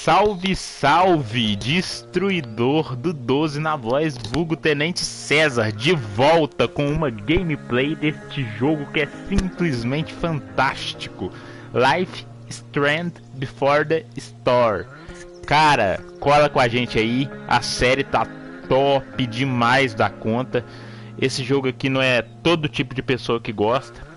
Salve, salve, destruidor do 12 na voz, vulgo Tenente César, de volta com uma gameplay deste jogo que é simplesmente fantástico. Life Strand Before the Store. Cara, cola com a gente aí, a série tá top demais da conta. Esse jogo aqui não é todo tipo de pessoa que gosta.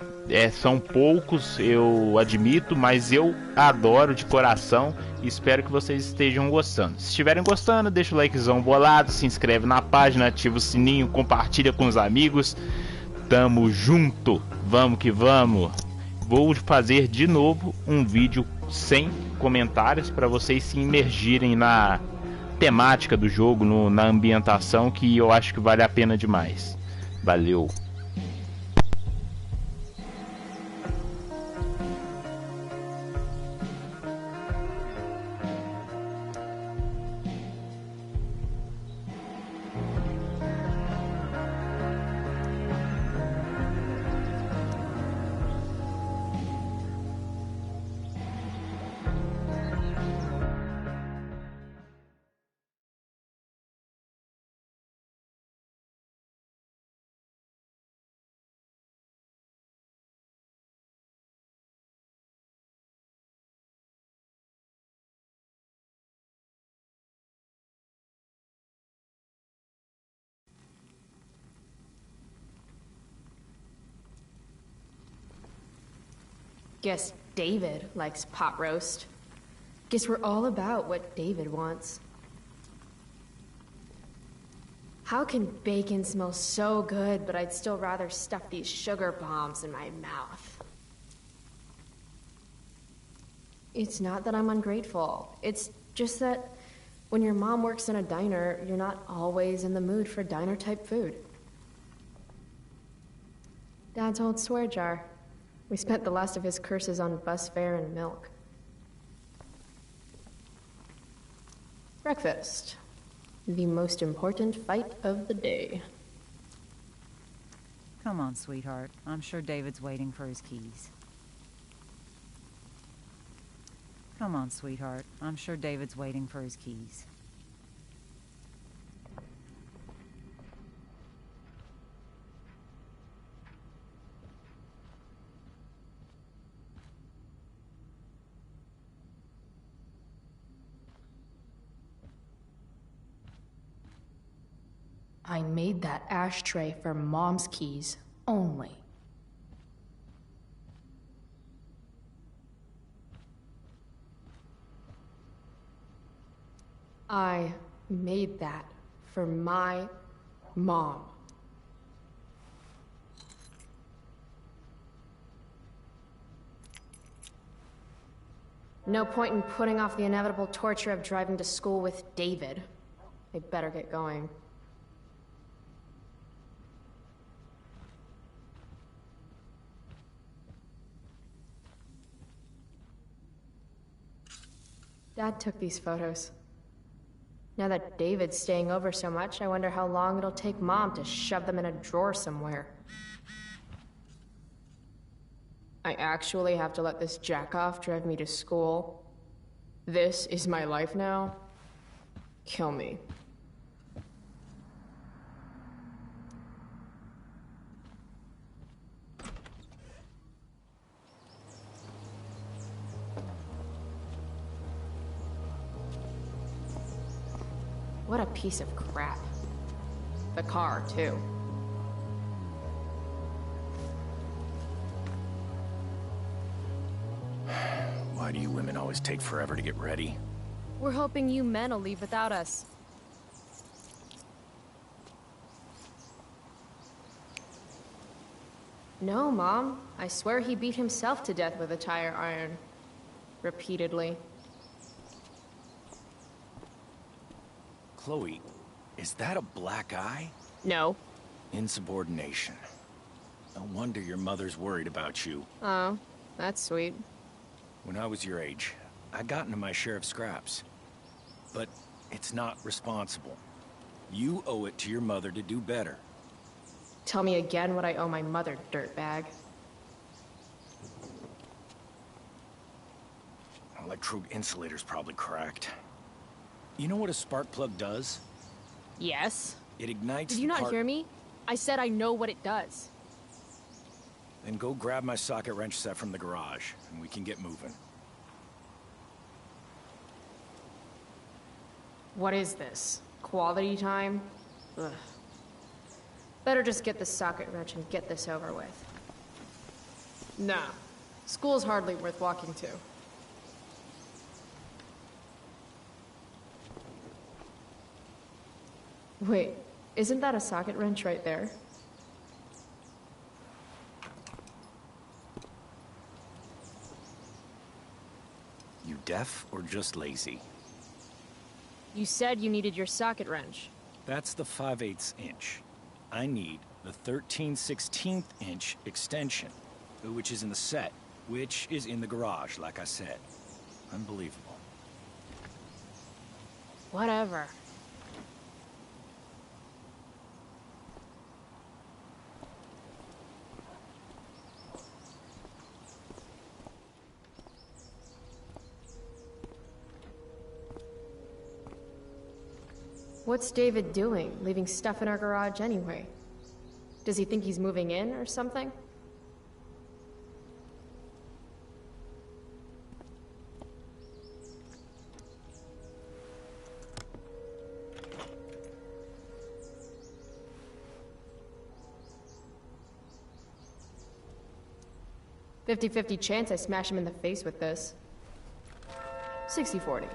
São poucos, eu admito, mas eu adoro de coração e espero que vocês estejam gostando. Se estiverem gostando, deixa o likezão bolado, se inscreve na página, ativa o sininho, compartilha com os amigos. Tamo junto, vamos que vamos. Vou fazer de novo um vídeo sem comentários para vocês se imergirem na temática do jogo, na ambientação, que eu acho que vale a pena demais. Valeu! Guess David likes pot roast. Guess we're all about what David wants. How can bacon smell so good, but I'd still rather stuff these sugar bombs in my mouth? It's not that I'm ungrateful. It's just that when your mom works in a diner, you're not always in the mood for diner-type food. Dad's old swear jar. We spent the last of his curses on bus fare and milk. Breakfast. The most important fight of the day. Come on, sweetheart. I'm sure David's waiting for his keys. Come on, sweetheart. I'm sure David's waiting for his keys. I made that ashtray for Mom's keys only. I made that for my mom. No point in putting off the inevitable torture of driving to school with David. I better get going. Dad took these photos. Now that David's staying over so much, I wonder how long it'll take Mom to shove them in a drawer somewhere. I actually have to let this jackoff drive me to school. This is my life now. Kill me. What a piece of crap. The car, too. Why do you women always take forever to get ready? We're hoping you men will leave without us. No, Mom. I swear he beat himself to death with a tire iron. Repeatedly. Chloe, is that a black eye? No. Insubordination. No wonder your mother's worried about you. Oh, that's sweet. When I was your age, I got into my share of scraps. But it's not responsible. You owe it to your mother to do better. Tell me again what I owe my mother, dirtbag. Electrode insulator's probably cracked. You know what a spark plug does? Yes? It ignites Did you not hear me? I said I know what it does. Then go grab my socket wrench set from the garage, and we can get moving. What is this? Quality time? Ugh. Better just get the socket wrench and get this over with. Nah. School's hardly worth walking to. Wait, isn't that a socket wrench right there? You deaf or just lazy? You said you needed your socket wrench. That's the 5/8 inch. I need the 13/16 inch extension, which is in the set, which is in the garage, like I said. Unbelievable. Whatever. What's David doing, leaving stuff in our garage anyway? Does he think he's moving in or something? "50-50 chance I smash him in the face with this. 60-40.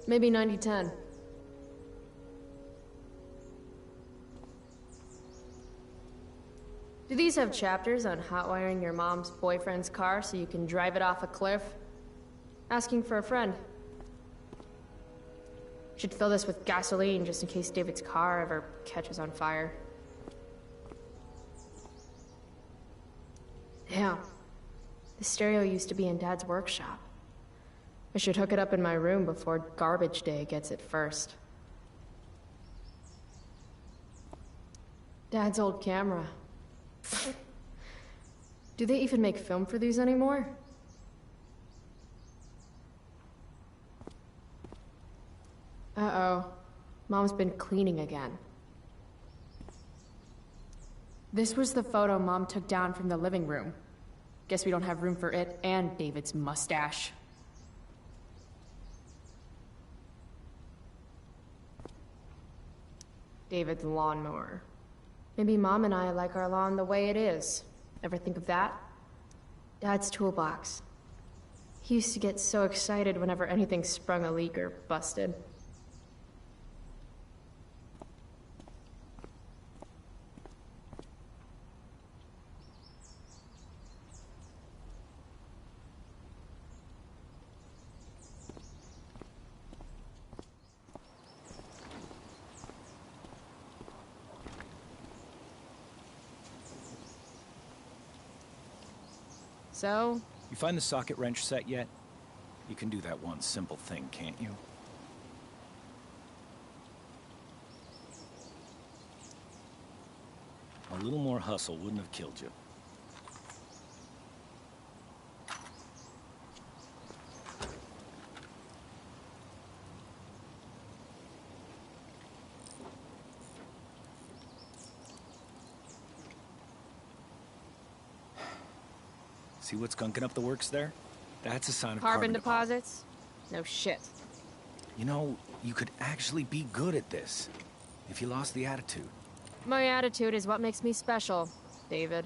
Maybe 90-10. Do these have chapters on hotwiring your mom's boyfriend's car so you can drive it off a cliff? Asking for a friend. Should fill this with gasoline just in case David's car ever catches on fire. Damn. The stereo used to be in Dad's workshop. I should hook it up in my room before garbage day gets it first. Dad's old camera. Do they even make film for these anymore? Uh-oh. Mom's been cleaning again. This was the photo Mom took down from the living room. Guess we don't have room for it and David's mustache. David's lawnmower. Maybe Mom and I like our lawn the way it is. Ever think of that? Dad's toolbox. He used to get so excited whenever anything sprung a leak or busted. So? You find the socket wrench set yet? You can do that one simple thing, can't you? A little more hustle wouldn't have killed you. See what's gunking up the works there? That's a sign of Carbon deposits? No shit. You know, you could actually be good at this if you lost the attitude. My attitude is what makes me special, David.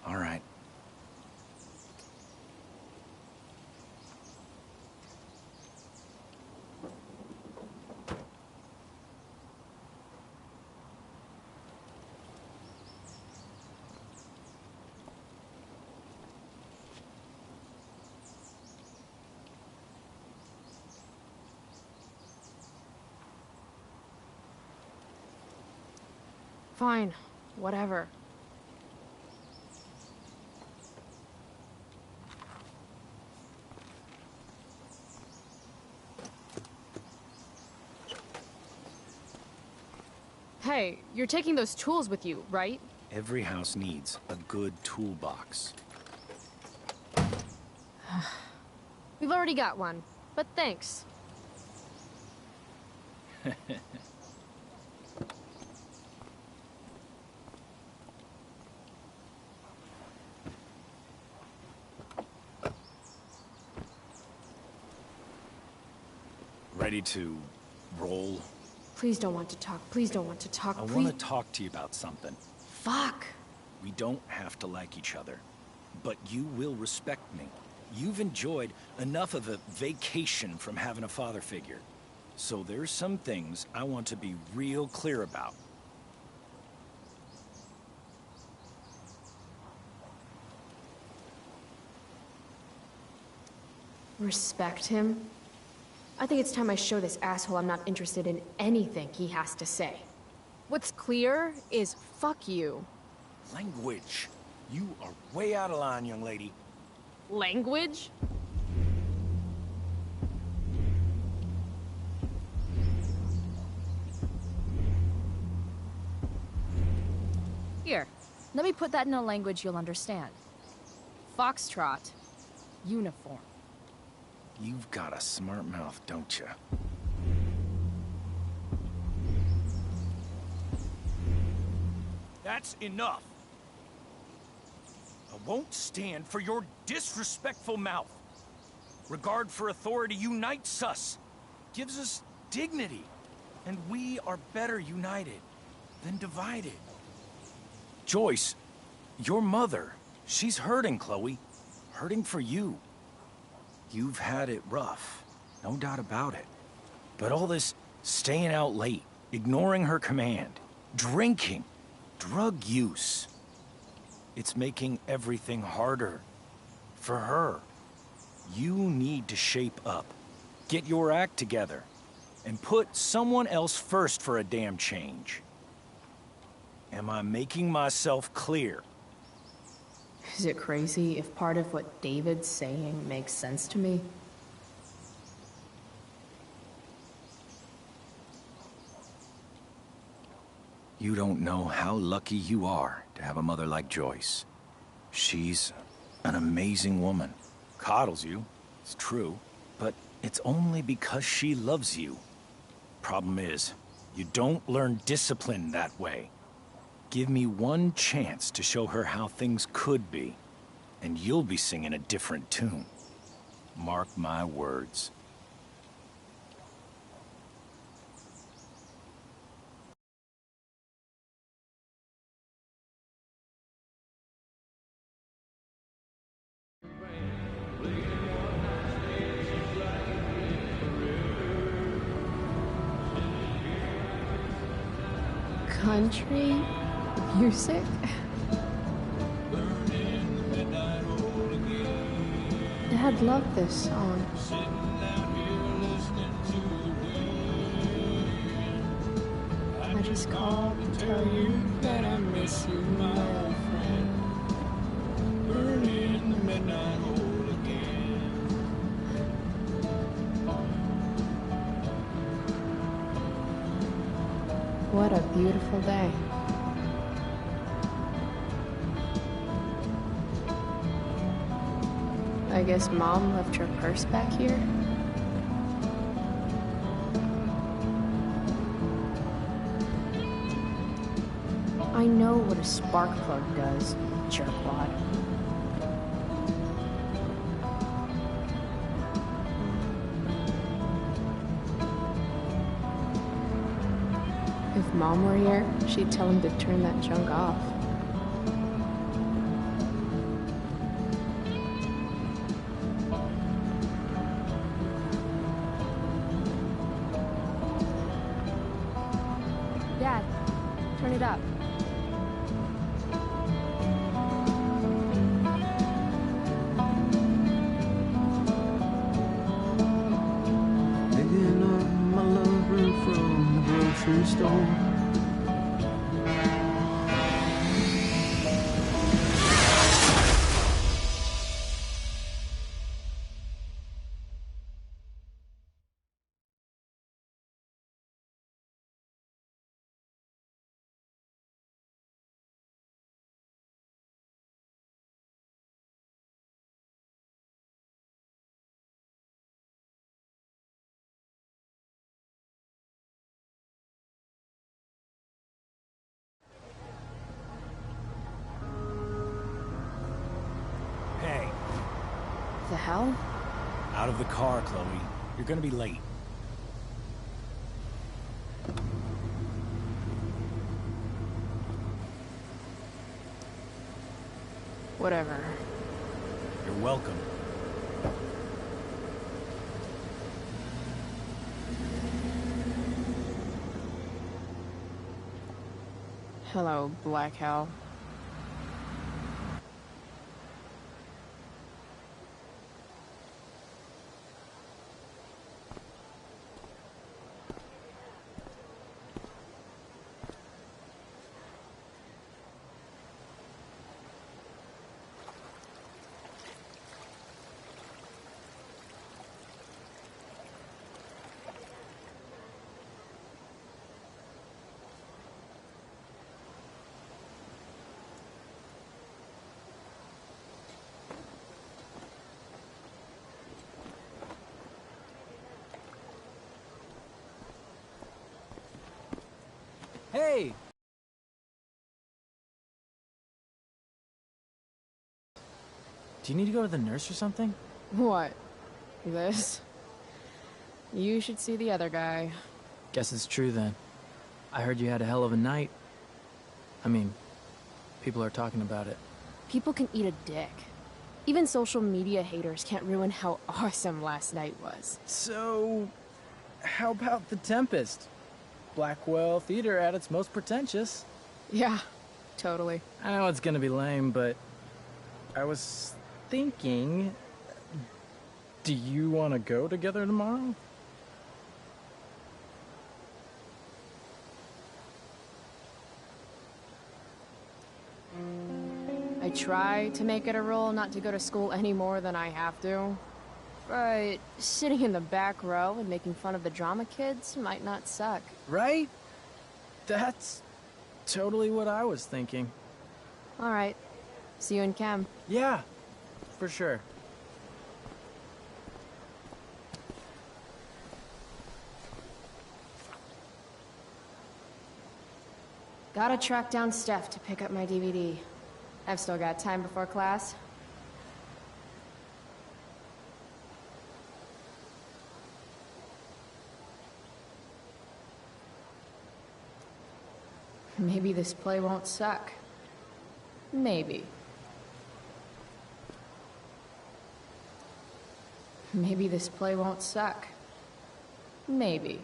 All right. Fine. Whatever. Hey, you're taking those tools with you, right? Every house needs a good toolbox. We've already got one, but thanks. Ready to roll? Please don't want to talk. Please don't want to talk. I want to talk to you about something. Fuck. We don't have to like each other, but you will respect me. You've enjoyed enough of a vacation from having a father figure. So there's some things I want to be real clear about. Respect him? I think it's time I show this asshole I'm not interested in anything he has to say. What's clear is fuck you. Language. You are way out of line, young lady. Language? Here, let me put that in a language you'll understand. Foxtrot. Uniform. You've got a smart mouth, don't you? That's enough. I won't stand for your disrespectful mouth. Regard for authority unites us, gives us dignity, and we are better united than divided. Joyce, your mother, she's hurting, Chloe. Hurting for you. You've had it rough, no doubt about it. But all this staying out late, ignoring her command, drinking, drug use, it's making everything harder for her. You need to shape up, get your act together, and put someone else first for a damn change. Am I making myself clear? Is it crazy if part of what David's saying makes sense to me? You don't know how lucky you are to have a mother like Joyce. She's an amazing woman. Coddles you, it's true, but it's only because she loves you. Problem is, you don't learn discipline that way. Give me one chance to show her how things could be, and you'll be singing a different tune. Mark my words. Country music? Dad loved this song. I just called to tell you that I miss you, my old friend. Burning the midnight oil again. What a beautiful day. I guess Mom left her purse back here? I know what a spark plug does, jerkwad. If Mom were here, she'd tell him to turn that junk off. Dad, turn it up. Picking up my lover from the grocery store. hell? Out of the car, Chloe. You're gonna be late. Whatever. You're welcome. Hello, Black Hell. Hey! Do you need to go to the nurse or something? What? This? You should see the other guy. Guess it's true then. I heard you had a hell of a night. I mean, people are talking about it. People can eat a dick. Even social media haters can't ruin how awesome last night was. So, how about the Tempest? Blackwell Theater at its most pretentious. Yeah, totally. I know it's gonna be lame, but I was thinking, do you want to go together tomorrow? I try to make it a rule not to go to school any more than I have to. But sitting in the back row and making fun of the drama kids might not suck. Right? That's totally what I was thinking. All right. See you in chem. Yeah, for sure. Gotta track down Steph to pick up my DVD. I've still got time before class. Maybe this play won't suck. Maybe. Maybe this play won't suck. Maybe.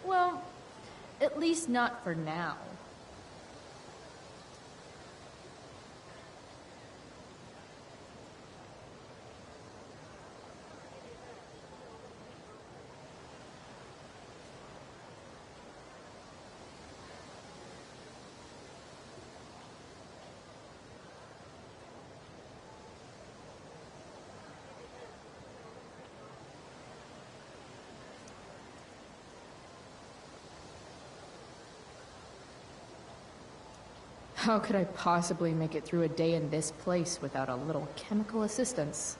Well, at least not for now. How could I possibly make it through a day in this place without a little chemical assistance?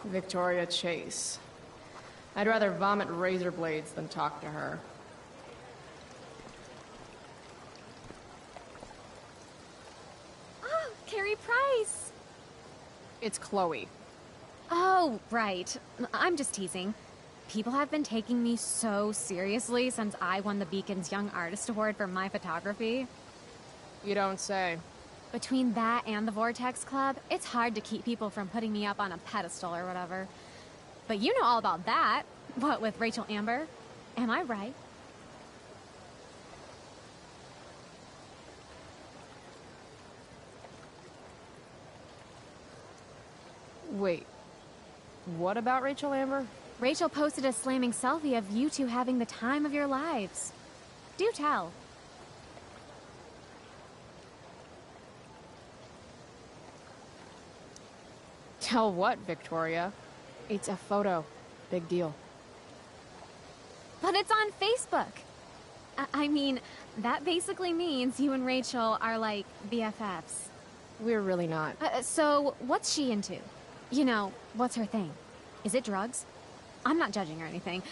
Victoria Chase. I'd rather vomit razor blades than talk to her. Oh, Carrie Price! It's Chloe. Oh, right. I'm just teasing. People have been taking me so seriously since I won the Beacon's Young Artist Award for my photography. You don't say. Between that and the Vortex Club, it's hard to keep people from putting me up on a pedestal or whatever. But you know all about that. What with Rachel Amber? Am I right? Wait. What about Rachel Amber? Rachel posted a slamming selfie of you two having the time of your lives. Do tell. Tell what, Victoria? It's a photo. Big deal. But it's on Facebook. I mean, that basically means you and Rachel are like BFFs. We're really not. So, what's she into? You know, what's her thing? Is it drugs? I'm not judging or anything.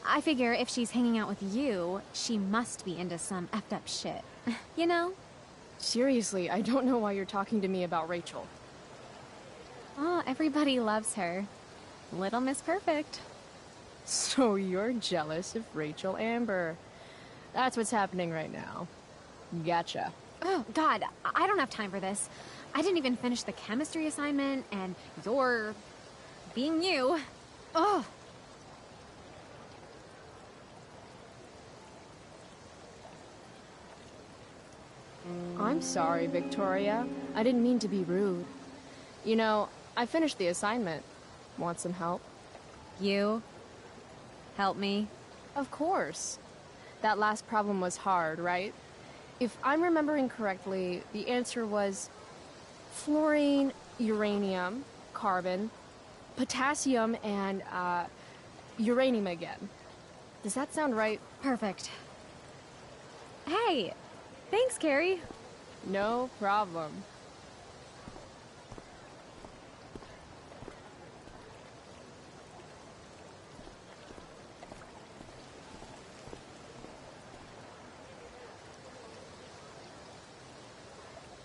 I figure if she's hanging out with you, she must be into some effed up shit. You know? Seriously, I don't know why you're talking to me about Rachel. Oh, everybody loves her. Little Miss Perfect. So you're jealous of Rachel Amber. That's what's happening right now. Gotcha. Oh, God, I don't have time for this. I didn't even finish the chemistry assignment, and you're... being you. Oh. I'm sorry, Victoria. I didn't mean to be rude. You know, I finished the assignment. Want some help? You? Help me? Of course. That last problem was hard, right? If I'm remembering correctly, the answer was fluorine, uranium, carbon, potassium, and, uranium again. Does that sound right? Perfect. Hey, thanks, Carrie. No problem.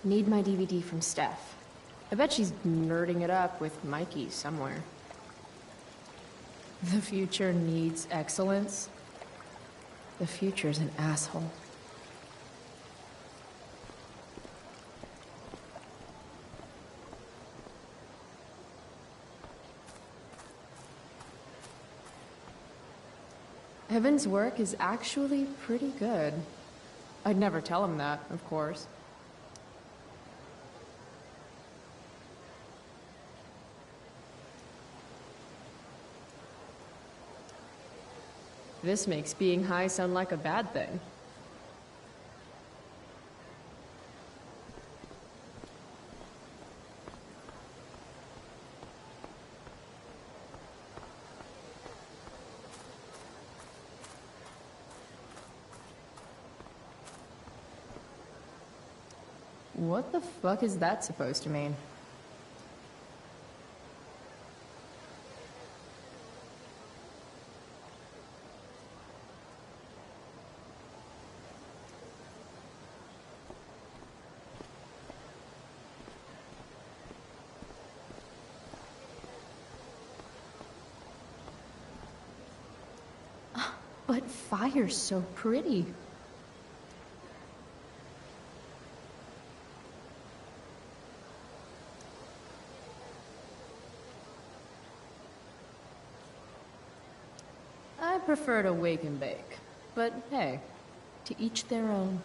Need my DVD from Steph. I bet she's nerding it up with Mikey somewhere. The future needs excellence. The future's an asshole. Evan's work is actually pretty good. I'd never tell him that, of course. This makes being high sound like a bad thing. What the fuck is that supposed to mean? But fire's so pretty. I prefer to wake and bake, but hey, to each their own.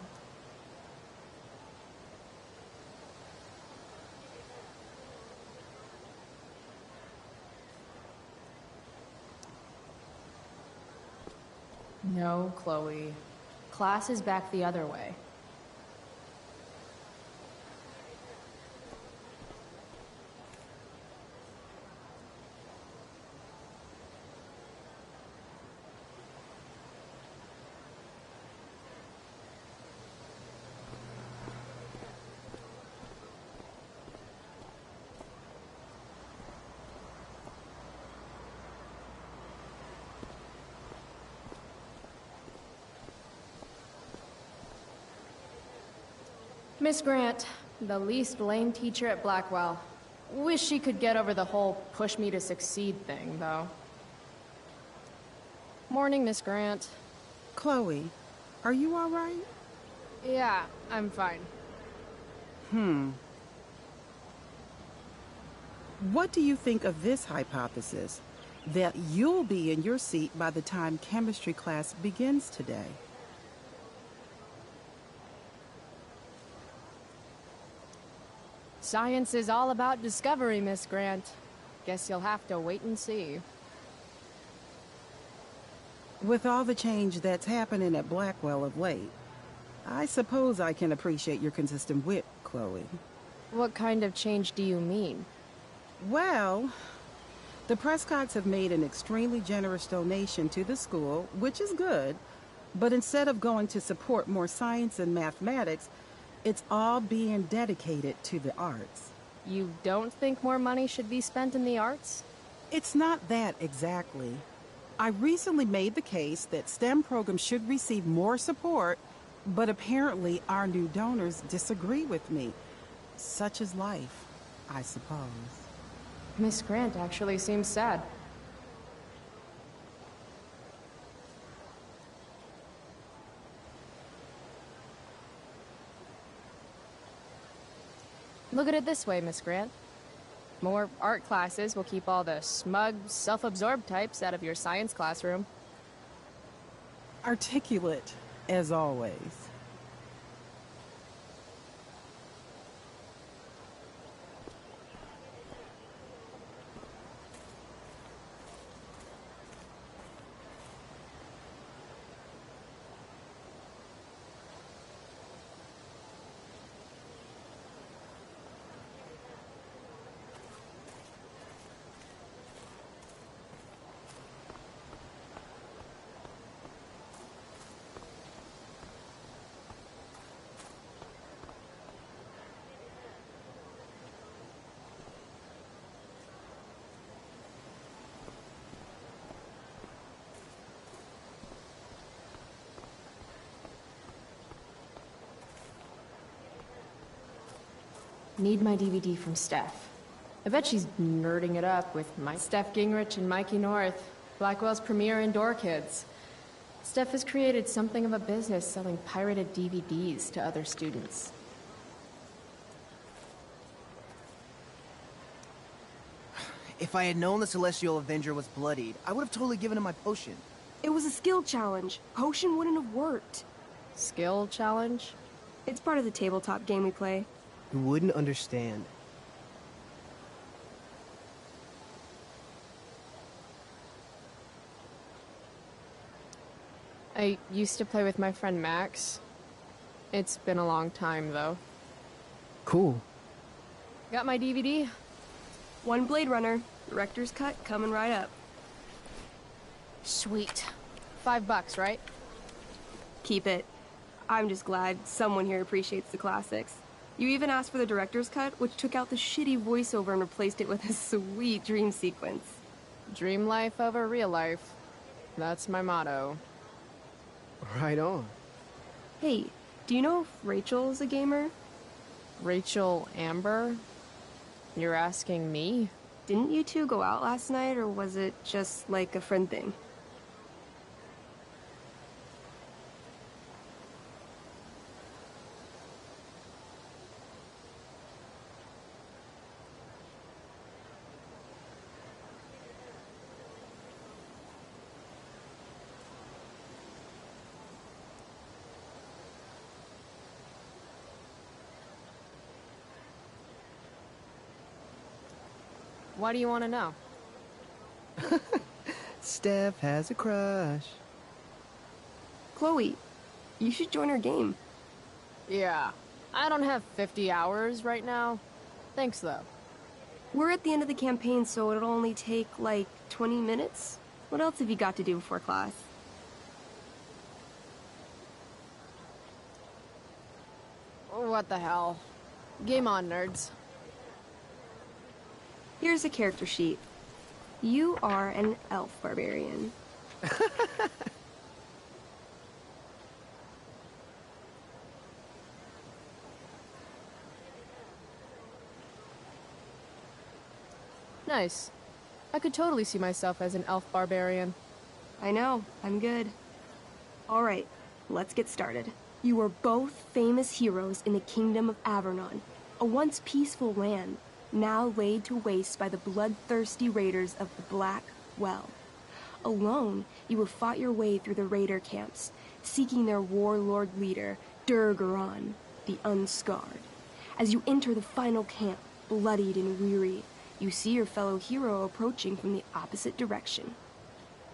No, Chloe. Class is back the other way. Miss Grant, the least lame teacher at Blackwell. Wish she could get over the whole push me to succeed thing, though. Morning, Miss Grant. Chloe, are you all right? Yeah, I'm fine. What do you think of this hypothesis? That you'll be in your seat by the time chemistry class begins today. Science is all about discovery, Miss Grant. Guess you'll have to wait and see. With all the change that's happening at Blackwell of late, I suppose I can appreciate your consistent wit, Chloe. What kind of change do you mean? Well, the Prescotts have made an extremely generous donation to the school, which is good, but instead of going to support more science and mathematics, it's all being dedicated to the arts. You don't think more money should be spent in the arts? It's not that exactly. I recently made the case that STEM programs should receive more support, but apparently our new donors disagree with me. Such is life, I suppose. Miss Grant actually seems sad. Look at it this way, Miss Grant. More art classes will keep all the smug, self-absorbed types out of your science classroom. Articulate, as always. Need my DVD from Steph. I bet she's nerding it up with Steph Gingrich and Mikey North, Blackwell's premier indoor kids. Steph has created something of a business selling pirated DVDs to other students. If I had known the Celestial Avenger was bloodied, I would have totally given him my potion. It was a skill challenge. Potion wouldn't have worked. Skill challenge? It's part of the tabletop game we play. You wouldn't understand. I used to play with my friend Max. It's been a long time, though. Cool. Got my DVD? One Blade Runner, director's cut coming right up. Sweet. $5, right? Keep it. I'm just glad someone here appreciates the classics. You even asked for the director's cut, which took out the shitty voiceover and replaced it with a sweet dream sequence. Dream life over real life. That's my motto. Right on. Hey, do you know if Rachel's a gamer? Rachel Amber? You're asking me? Didn't you two go out last night, or was it just like a friend thing? Why do you want to know? Steph has a crush. Chloe, you should join our game. Yeah. I don't have 50 hours right now. Thanks, though. We're at the end of the campaign, so it'll only take, like, 20 minutes. What else have you got to do before class? What the hell? Game on, nerds. Here's a character sheet. You are an elf barbarian. Nice. I could totally see myself as an elf barbarian. I know, I'm good. Alright, let's get started. You are both famous heroes in the Kingdom of Avernon, a once peaceful land, now laid to waste by the bloodthirsty raiders of the Black Well. Alone, you have fought your way through the raider camps, seeking their warlord leader, Durgaron, the Unscarred. As you enter the final camp, bloodied and weary, you see your fellow hero approaching from the opposite direction.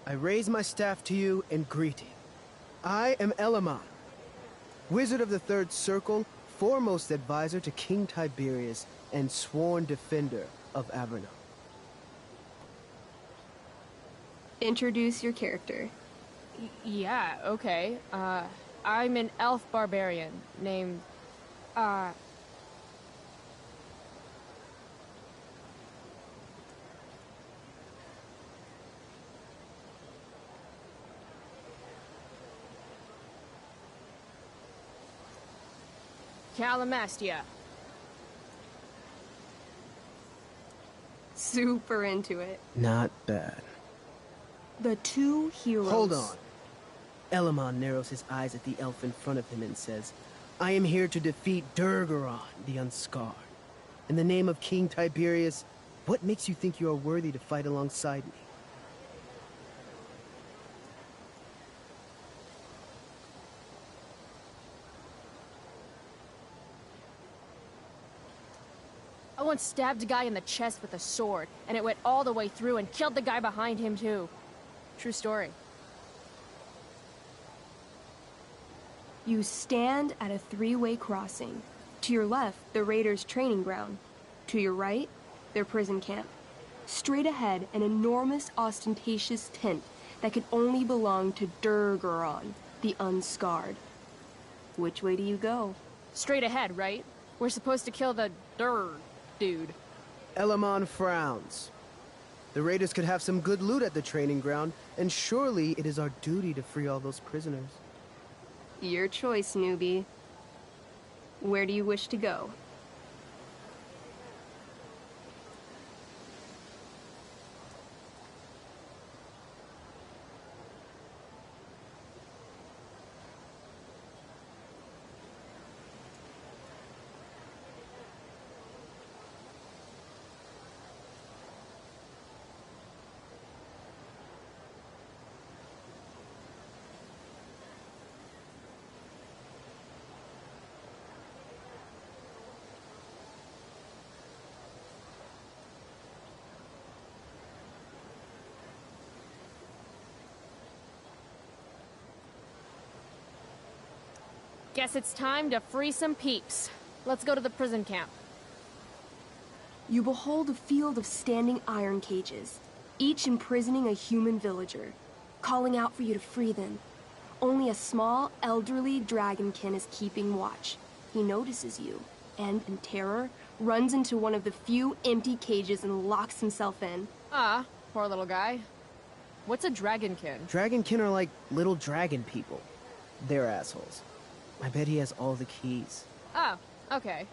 I raise my staff to you in greeting. I am Elamon, Wizard of the Third Circle, foremost advisor to King Tiberius, and sworn defender of Avernon. Introduce your character. Yeah, okay. I'm an elf barbarian named, Calamastia. Super into it. Not bad. The two heroes. Hold on. Elamon narrows his eyes at the elf in front of him and says, I am here to defeat Durgaron, the Unscarred. In the name of King Tiberius, what makes you think you are worthy to fight alongside me? I once stabbed a guy in the chest with a sword, and it went all the way through and killed the guy behind him too. True story. You stand at a three-way crossing. To your left, the raiders' training ground. To your right, their prison camp. Straight ahead, an enormous, ostentatious tent that could only belong to Durgaron, the Unscarred. Which way do you go? Straight ahead, right? We're supposed to kill the dude. Elamon frowns. The raiders could have some good loot at the training ground, and surely it is our duty to free all those prisoners. Your choice, newbie. Where do you wish to go? Guess it's time to free some peeps. Let's go to the prison camp. You behold a field of standing iron cages, each imprisoning a human villager, calling out for you to free them. Only a small, elderly dragonkin is keeping watch. He notices you, and, in terror, runs into one of the few empty cages and locks himself in. Ah, poor little guy. What's a dragonkin? Dragonkin are like little dragon people. They're assholes. I bet he has all the keys. Oh, okay.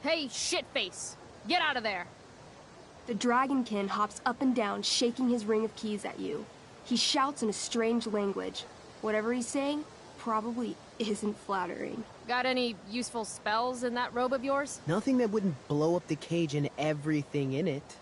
Hey, shitface! Get out of there! The dragonkin hops up and down, shaking his ring of keys at you. He shouts in a strange language. Whatever he's saying probably isn't flattering. Got any useful spells in that robe of yours? Nothing that wouldn't blow up the cage and everything in it.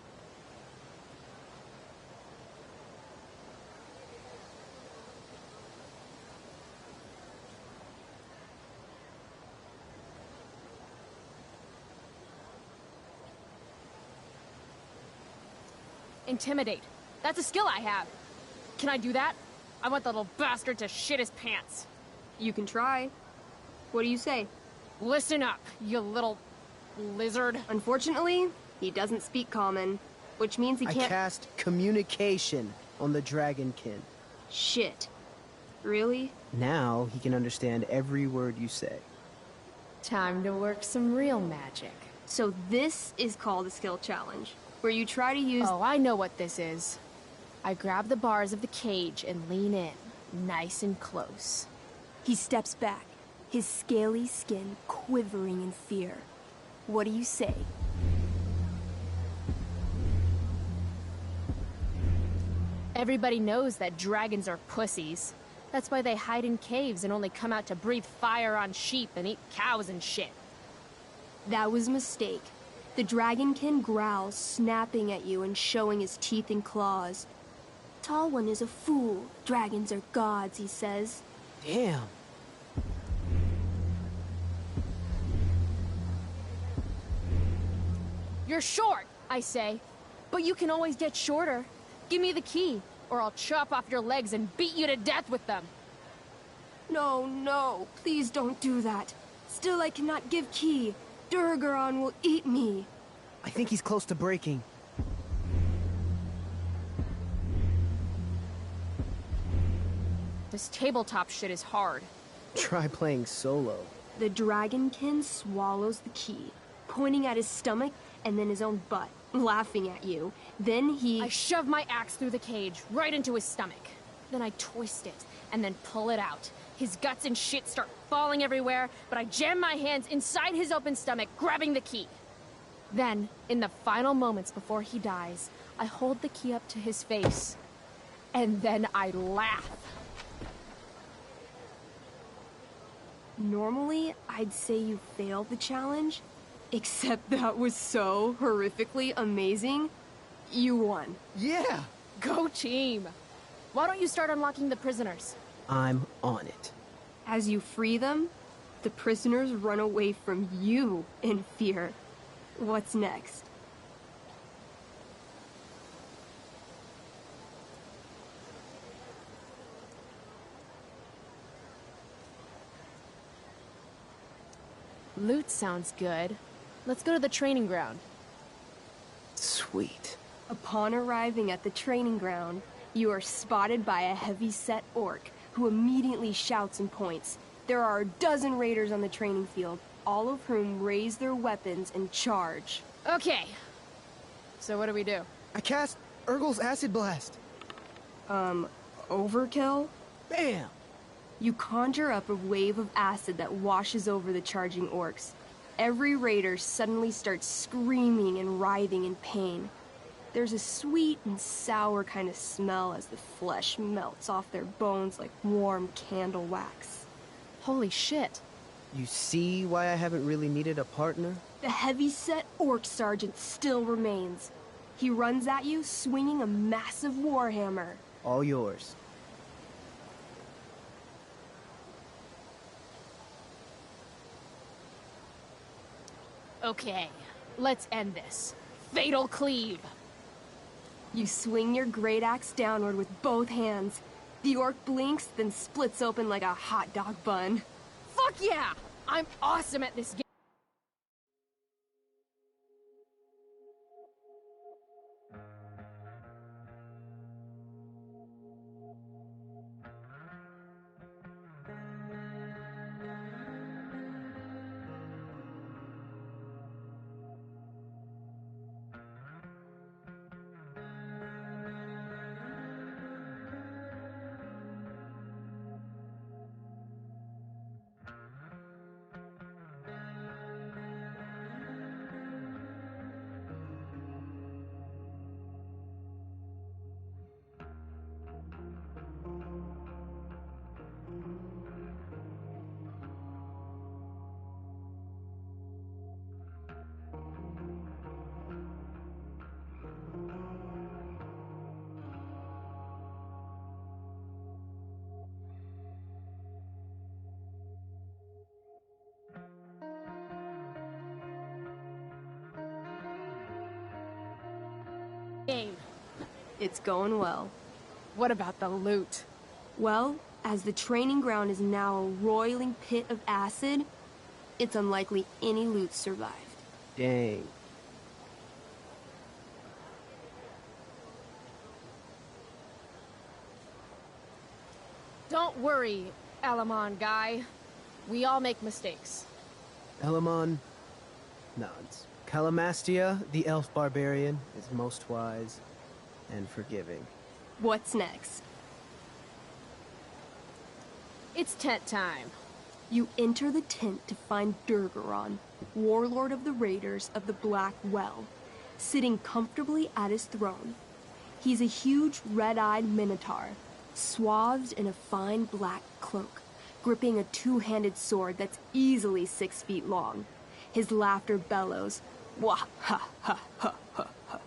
Intimidate. That's a skill I have. Can I do that? I want the little bastard to shit his pants. You can try. What do you say? Listen up, you little lizard. Unfortunately, he doesn't speak common, which means he can't— I cast communication on the dragonkin. Shit. Really? Now he can understand every word you say. Time to work some real magic. So this is called a skill challenge, where you try to use— Oh, I know what this is. I grab the bars of the cage and lean in, nice and close. He steps back, his scaly skin quivering in fear. What do you say? Everybody knows that dragons are pussies. That's why they hide in caves and only come out to breathe fire on sheep and eat cows and shit. That was a mistake. The dragonkin growls, snapping at you and showing his teeth and claws. Tall one is a fool. Dragons are gods, he says. Damn. You're short, I say. But you can always get shorter. Give me the key, or I'll chop off your legs and beat you to death with them. No, no, please don't do that. Still, I cannot give key. Durgaron will eat me. I think he's close to breaking. This tabletop shit is hard. Try playing solo. The dragonkin swallows the key, pointing at his stomach and then his own butt, laughing at you. Then I shove my axe through the cage, right into his stomach. Then I twist it, and then pull it out. His guts and shit start falling everywhere, but I jam my hands inside his open stomach, grabbing the key. Then, in the final moments before he dies, I hold the key up to his face. And then I laugh. Normally, I'd say you failed the challenge, except that was so horrifically amazing. You won. Yeah! Go team! Why don't you start unlocking the prisoners? I'm on it. As you free them, the prisoners run away from you in fear. What's next? Loot sounds good. Let's go to the training ground. Sweet. Upon arriving at the training ground, you are spotted by a heavy-set orc who immediately shouts and points. There are a dozen raiders on the training field, all of whom raise their weapons and charge. Okay. So what do we do? I cast Urgel's Acid Blast. Overkill? Bam! You conjure up a wave of acid that washes over the charging orcs. Every raider suddenly starts screaming and writhing in pain. There's a sweet and sour kind of smell as the flesh melts off their bones like warm candle wax. Holy shit. You see why I haven't really needed a partner? The heavy-set orc sergeant still remains. He runs at you, swinging a massive warhammer. All yours. Okay, let's end this. Fatal cleave! You swing your great axe downward with both hands. The orc blinks, then splits open like a hot dog bun. Fuck yeah! I'm awesome at this game! Game. It's going well. What about the loot? Well, as the training ground is now a roiling pit of acid, it's unlikely any loot survived. Dang. Don't worry, Alamon guy. We all make mistakes. Elamon nods. Calamastia, the elf barbarian, is most wise and forgiving. What's next? It's tent time. You enter the tent to find Durgaron, warlord of the raiders of the Black Well, sitting comfortably at his throne. He's a huge red-eyed minotaur, swathed in a fine black cloak, gripping a two-handed sword that's easily 6 feet long. His laughter bellows, wah ha ha ha ha ha ha.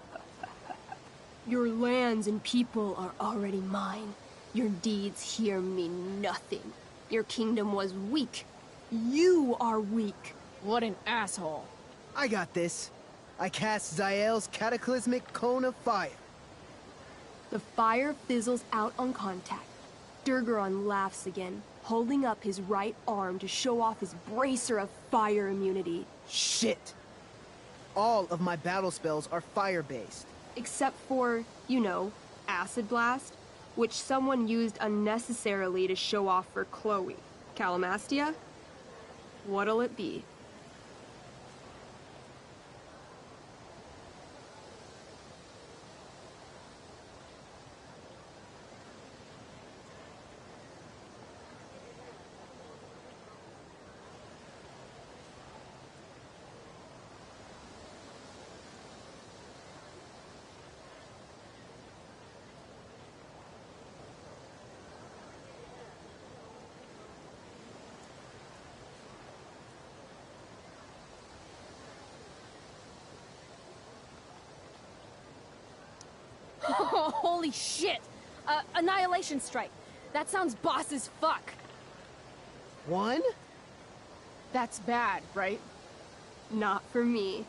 Your lands and people are already mine. Your deeds here mean nothing. Your kingdom was weak. You are weak. What an asshole. I got this. I cast Zael's cataclysmic cone of fire. The fire fizzles out on contact. Durgaron laughs again, holding up his right arm to show off his bracer of fire immunity. Shit! All of my battle spells are fire-based. Except for, you know, Acid Blast, which someone used unnecessarily to show off for Chloe. Calamastia? What'll it be? Oh, holy shit! Annihilation Strike. That sounds boss as fuck. One? That's bad, right? Not for me.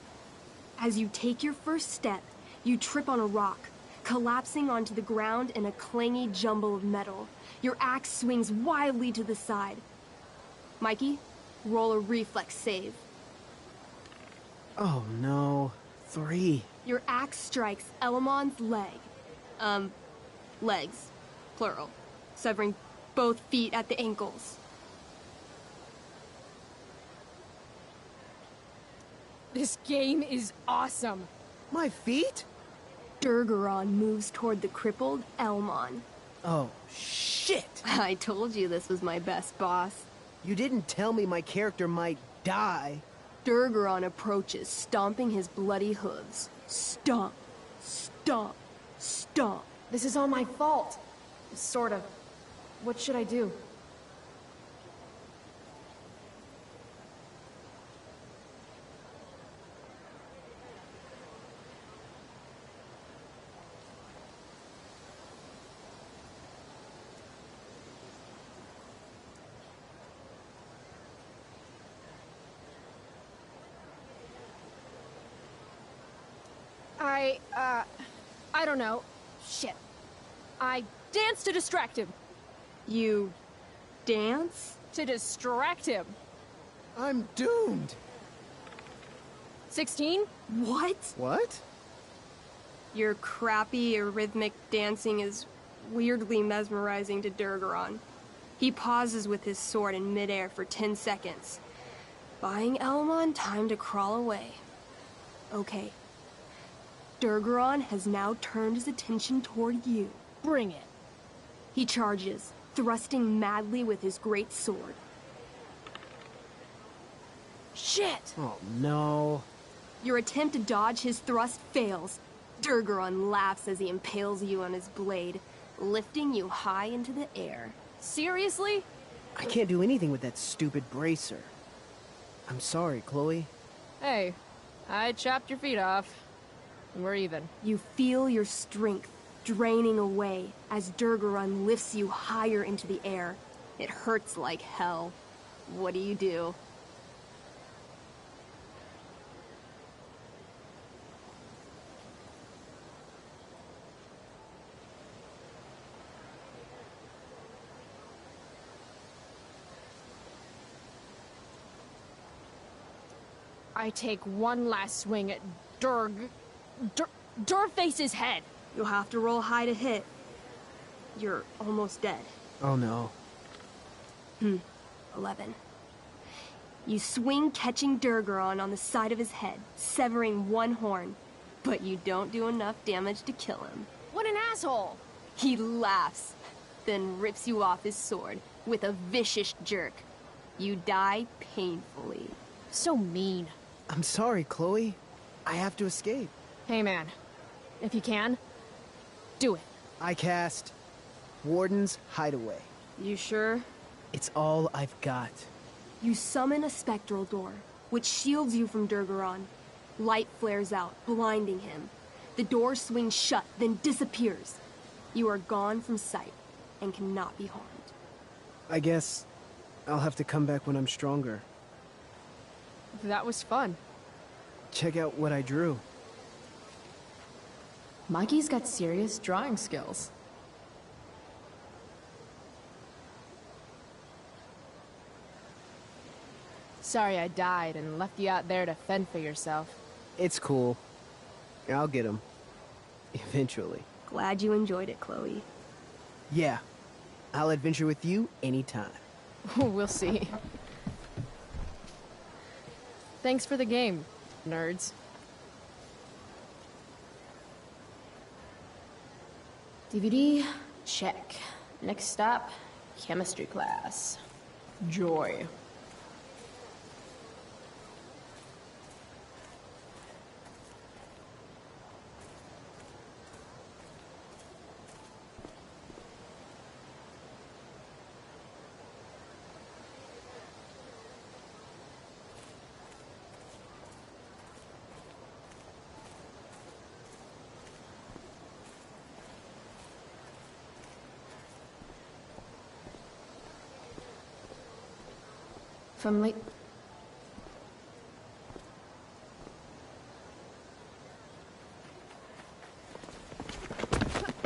As you take your first step, you trip on a rock, collapsing onto the ground in a clangy jumble of metal. Your axe swings wildly to the side. Mikey, roll a reflex save. Oh no. 3. Your axe strikes Elamon's leg. Legs. Plural. Severing both feet at the ankles. This game is awesome. My feet? Durgaron moves toward the crippled Elmon. Oh, shit! I told you this was my best boss. You didn't tell me my character might die. Durgaron approaches, stomping his bloody hooves. Stomp, stomp, stomp. This is all my fault. Sort of. What should I do? I don't know. Shit. I dance to distract him. You dance? To distract him. I'm doomed. 16? What? What? Your crappy, arrhythmic dancing is weirdly mesmerizing to Durgaron. He pauses with his sword in midair for 10 seconds, buying Elmon time to crawl away. Okay. Durgaron has now turned his attention toward you. Bring it. He charges, thrusting madly with his great sword. Shit! Oh no. Your attempt to dodge his thrust fails. Durgaron laughs as he impales you on his blade, lifting you high into the air. Seriously? I can't do anything with that stupid bracer. I'm sorry, Chloe. Hey, I chopped your feet off. We're even. You feel your strength draining away as Durgaron lifts you higher into the air. It hurts like hell. What do? I take one last swing at Durface's head. You'll have to roll high to hit. You're almost dead. Oh no. 11. You swing, catching Durgaron on the side of his head, severing one horn. But you don't do enough damage to kill him. What an asshole! He laughs, then rips you off his sword with a vicious jerk. You die painfully. So mean. I'm sorry, Chloe. I have to escape. Hey man, if you can, Do it. I cast Warden's Hideaway. You sure? It's all I've got. You summon a spectral door, which shields you from Durgaron. Light flares out, blinding him. The door swings shut, then disappears. You are gone from sight, and cannot be harmed. I guess I'll have to come back when I'm stronger. That was fun. Check out what I drew. Mikey's got serious drawing skills. Sorry I died and left you out there to fend for yourself. It's cool. I'll get him. Eventually. Glad you enjoyed it, Chloe. Yeah. I'll adventure with you anytime. We'll see. Thanks for the game, nerds. DVD, check. Next stop, chemistry class. Joy. From late...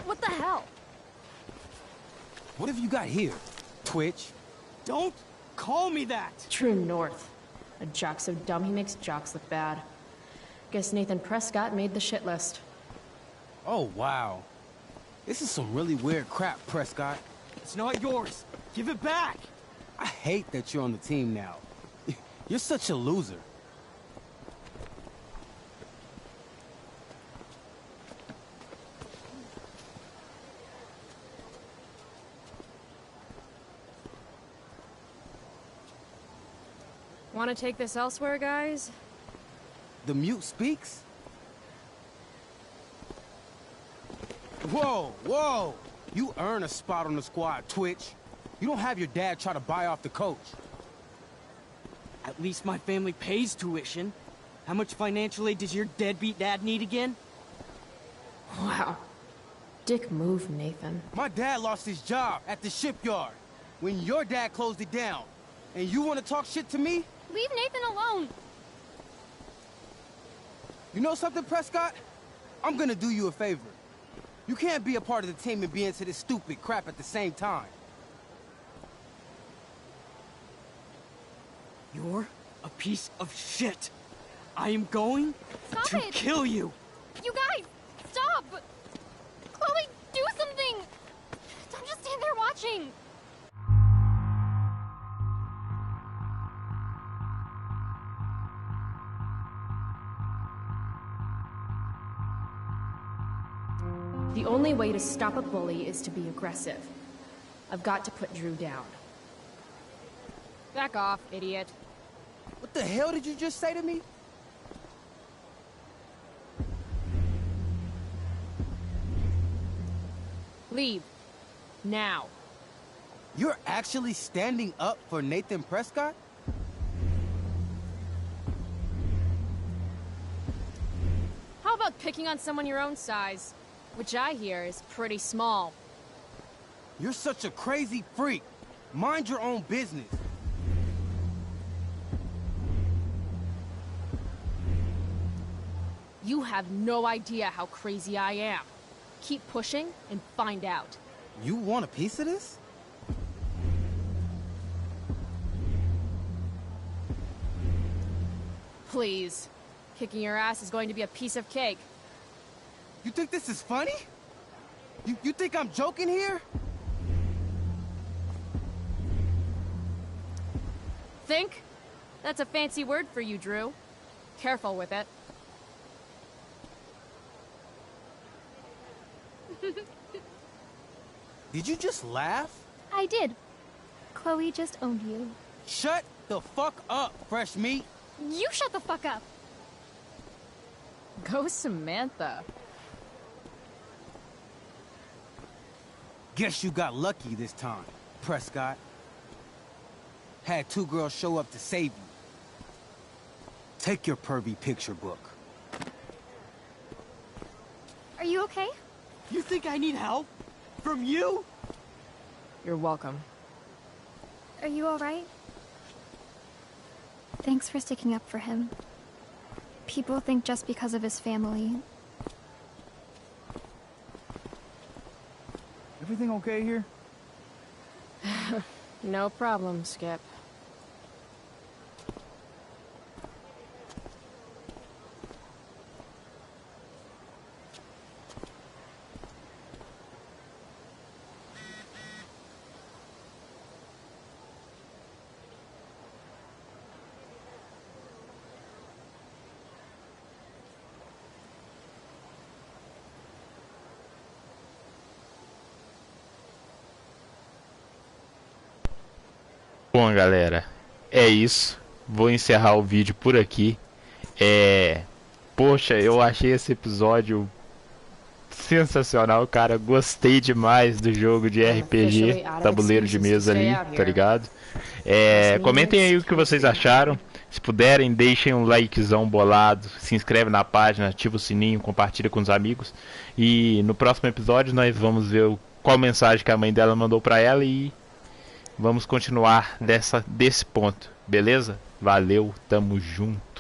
What the hell? What have you got here, Twitch? Don't call me that! True North. A jock so dumb he makes jocks look bad. Guess Nathan Prescott made the shit list. Oh, wow. This is some really weird crap, Prescott. It's not yours. Give it back! I hate that you're on the team now. You're such a loser. Want to take this elsewhere, guys? The mute speaks? Whoa, whoa! You earn a spot on the squad, Twitch. You don't have your dad try to buy off the coach. At least my family pays tuition. How much financial aid does your deadbeat dad need again? Wow. Dick move, Nathan. My dad lost his job at the shipyard when your dad closed it down. And you want to talk shit to me? Leave Nathan alone. You know something, Prescott? I'm gonna do you a favor. You can't be a part of the team and be into this stupid crap at the same time. You're a piece of shit. I am going to kill you. You guys, stop! Chloe, do something! Don't just stand there watching. The only way to stop a bully is to be aggressive. I've got to put Drew down. Back off, idiot. What the hell did you just say to me? Leave. Now. You're actually standing up for Nathan Prescott? How about picking on someone your own size? Which I hear is pretty small. You're such a crazy freak. Mind your own business. You have no idea how crazy I am. Keep pushing and find out. You want a piece of this? Please. Kicking your ass is going to be a piece of cake. You think this is funny? You think I'm joking here? Think? That's a fancy word for you, Drew. Careful with it. Did you just laugh? I did. Chloe just owned you. Shut the fuck up, fresh meat. You shut the fuck up. Go Samantha. Guess you got lucky this time, Prescott. Had 2 girls show up to save you. Take your pervy picture book. Are you okay? You think I need help? From you? You're welcome. Are you alright? Thanks for sticking up for him. People think just because of his family. Everything okay here? No problem, Skip. Bom, galera, é isso. Vou encerrar o vídeo por aqui. Poxa, eu achei esse episódio sensacional, cara. Gostei demais do jogo de RPG, tabuleiro de mesa ali, tá ligado? Comentem aí o que vocês acharam. Se puderem, deixem um likezão bolado, se inscreve na página, ativa o sininho, compartilha com os amigos. E no próximo episódio nós vamos ver qual mensagem que a mãe dela mandou pra ela e vamos continuar desse ponto, beleza? Valeu, tamo junto.